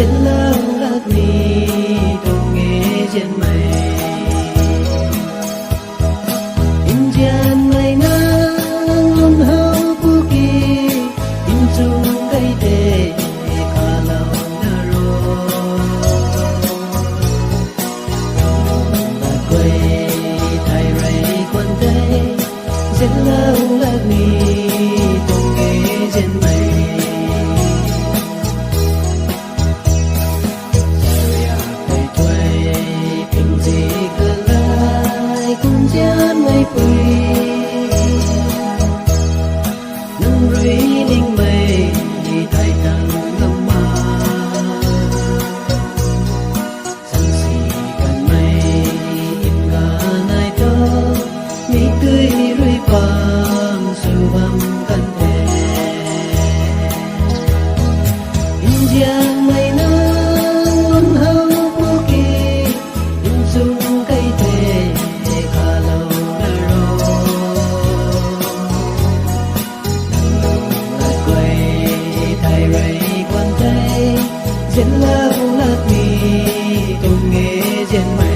trên lâu lạc mi đồng nghe trên mây in gian mây nắng luôn hao cu kỳ in chung cây đề khá lâu nà rô lạc quay thay rây quân tây trên lâu lạc mi đồng nghe trên mây nâng rủi linh mây thay tăng ngâm ma sân si gần mây im ngà nai tơ mi tươi rủi quang su băm căn thề in giang mây nắng luôn hao cu kỳ in dung cây thề khá lâu trên lâu lạc mi cùng nghe trên mây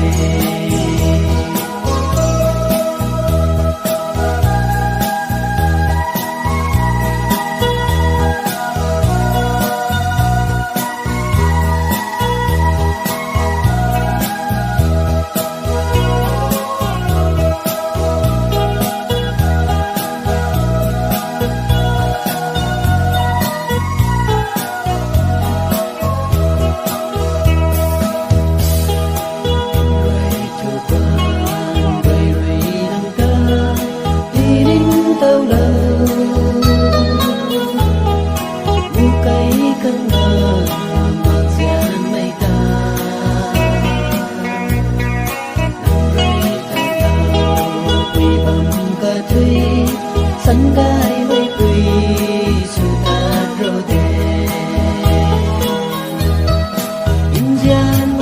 sân gai với quỳ su ta rô đề in gian